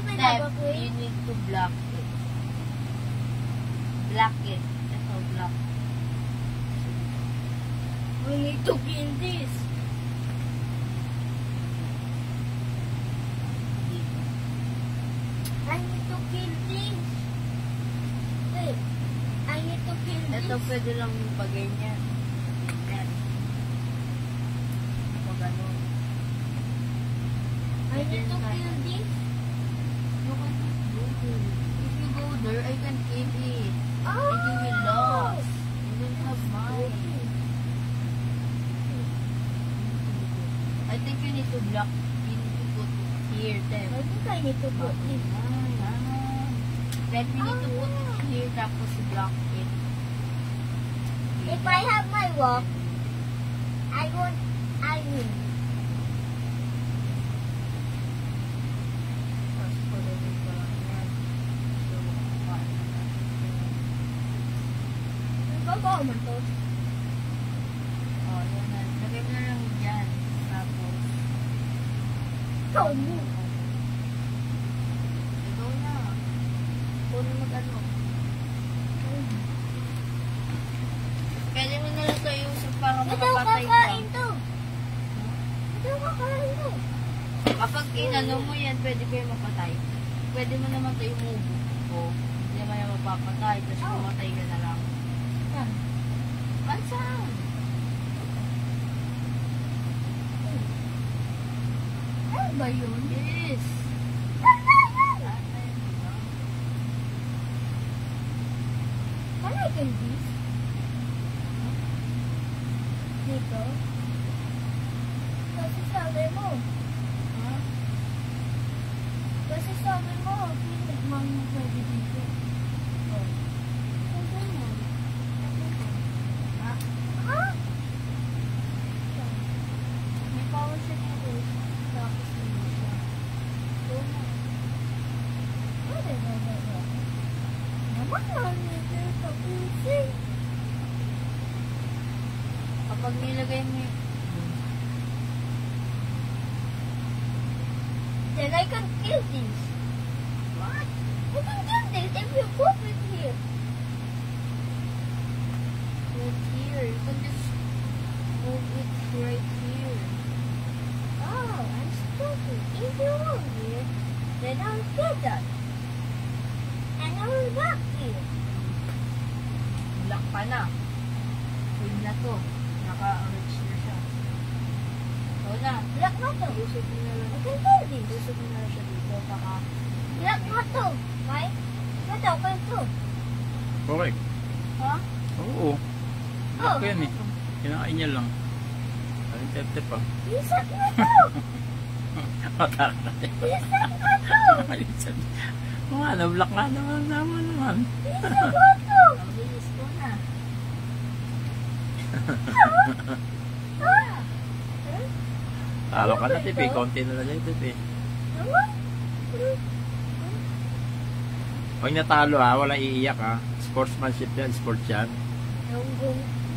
step, you need to block it. Block it. Ito, block. We need to kill this. I need to kill this. Wait. I need to kill this. Ito pwede lang yung pag-ganyan. Ganyan. O ganun. I need to kill this. You can do it. If you go there, I can kill it. Oh! And you will lose. You will have mine. I think you need to block. You need to put here, then. I think I need to put this. Then we need to put it here, tapos block it. If I have my walk, I win. Tapos pululin ko lang yan. So, Babaw mo to. oh, yan na. Lagay mo na lang dyan. Tapos, Ikaw mo. ikaw na. Puno mag-ano. Pwede mo na lang ito iusap para Ito makapatay kakain ka. to. Ito kakain to. Kapag inano mo yan, pwede kayo mapatay. Pwede mo naman ito i-move. O, hindi naman yan mapapatay. Tapos mamatay ka na lang. Yan. Bansan! Ano ba yun? Yes! Can I kill this? Dito? Kasi sabi mo. Huh? Kasi sabi mo, hindi man pwede dito. Oh. Sabi mo. Ha? Ha? May power siya dito. Tapos hindi siya. Go na. Pwede ba ba ba? Naman lang nito sa PC. Kapag nilagay mo yung... Then I can kill this. What? I can kill this if you put it here. Right here. You can just move it right here. Oh, I'm stupid. If you move here, then I'll get that. And I will back here. Black pa na. Full na to. Naka-orange na siya. O na. Black na to. Usap mo na lang. I can kill this. Usap mo na lang siya dito. Baka... Black na to. Right? Ito, okay to. Correct. Ha? Oo. Oh. Ako yan eh. Kinakain niya lang. Ay, tep-tep pa. Isat na to. Patak natin. Isat na to. Alisan. Mga ano, black nga naman naman. Isat na to. Ang bilis ko na. Ah. Talo ka na, Tipi. Konti na lang yun, Tipi. Naman? Huwag natalo ha, walang iiyak ha. Sportsmanship yan, sports yan. Yung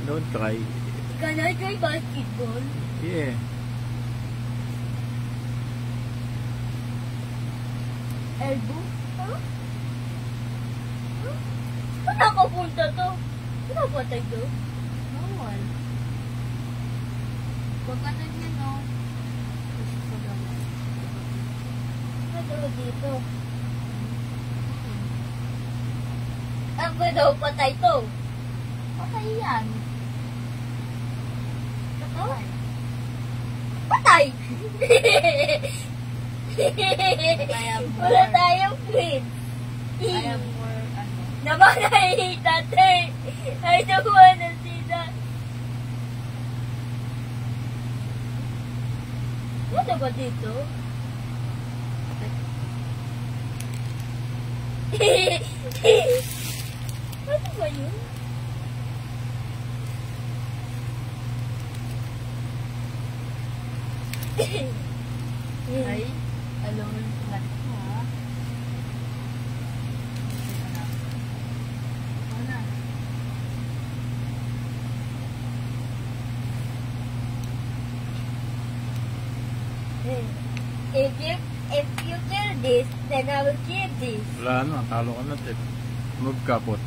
Don't cry. Can I try basketball? Yeah. Elbow? Huh? Huh? Saan nakapunta to? Saan napatay to? Bawal. Huwag ka na dyan, no? Ano dito? Ako daw patay to. Patay yan. Ito? Patay! Wala tayong friends. I have more, ano. Namatay tatay. I don't wanna see that. Ano ba dito? Ano ba yun? Ay, alam mo yung plan ko, ha? Ito na. If you kill this, then I will keep this. Wala na, talo ka na, Tep. Move ka po.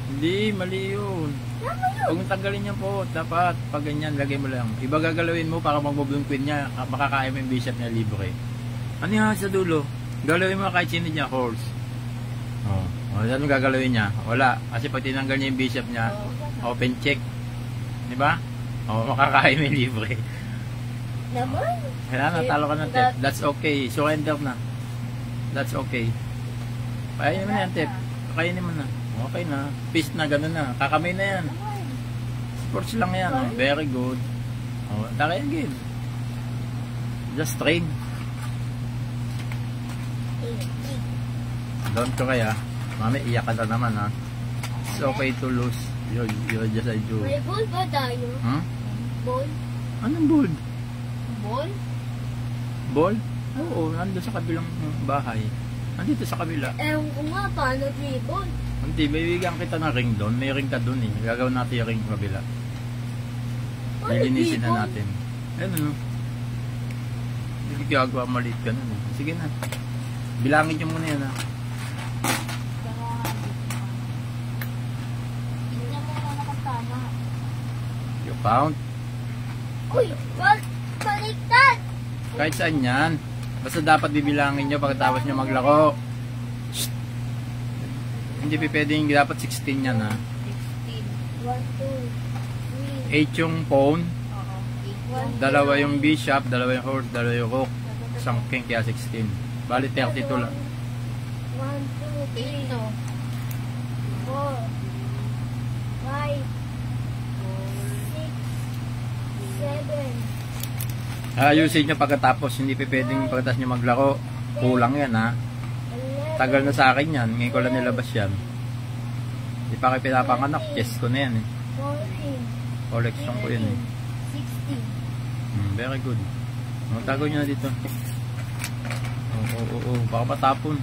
Hindi, mali yun. Tama yun. Huwag mong tanggalin yan po. Dapat, pag ganyan, lagay mo lang. Iba gagalawin mo para mag-move yung queen niya. Makakain mo yung bishop niya libre. Ano yan sa dulo? Galawin mo kahit sino niya, horse. Oh. Ano gagalawin niya? Wala. Kasi pag tinanggal niya yung bishop niya, open check. Di ba? Makakain mo yung libre. Naman. Kaya natalo ka ng Tep. That's okay. Surrender na. That's okay. Kainin mo na yan, Tep. Kainin mo na. Okay na. Peace na, gano'n na. Kakamay na yan. Sports lang yan. Oh. Very good. Taka yan game. Just train. Don't cry ah. Mami, iyak ka na naman ha. It's okay to lose. You're just a Jew. May ball ba tayo? Huh? Ball? Anong ball? Ball? Ball? Oo, nandun sa kabilang bahay. Nandito sa kabila. Ewan ko nga, paano ribbon? Hindi, bibigyan kita ng ring doon. May ring ka doon eh. Gagawin natin yung ring sa kabila. Lilinisin na natin. Ayun ano. Hindi gagawa maliit ka nun. Sige na. Bilangin nyo muna yan ha. Tingnan mo na nakatama. You count. Uy, baliktad! Kahit saan yan. Basta dapat bibilangin nyo pagkatapos nyo maglako. Shh. Hindi pwedeng dapat 16 yan ha. 16. 1, 2, 3. 8 yung pawn. Oo. 8. Dalawa yung bishop, dalawa yung horse, dalawa yung rook. Isang king kaya 16. Bali 32 lang. 1, 2, 3, 8. 4, 5, 6, 7, Ayusin nyo pagkatapos. Hindi pwedeng pagkatapos nyo maglako. Kulang yan ha. 11, Tagal na sa akin yan. Ngayon ko lang nilabas yan. Hindi pa kayo pinapanganak. Chess ko na yan eh. 14, Collection ko yan eh. 16. Very good. Tago nyo na dito. Oo. Baka matapon.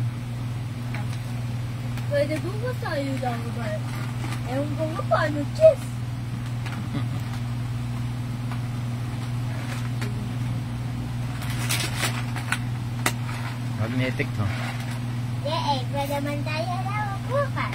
Pwede ko ba tayo lang ba? Ewan ko nga paano chess. Magnetic no. Pwede man tayo lang bukas.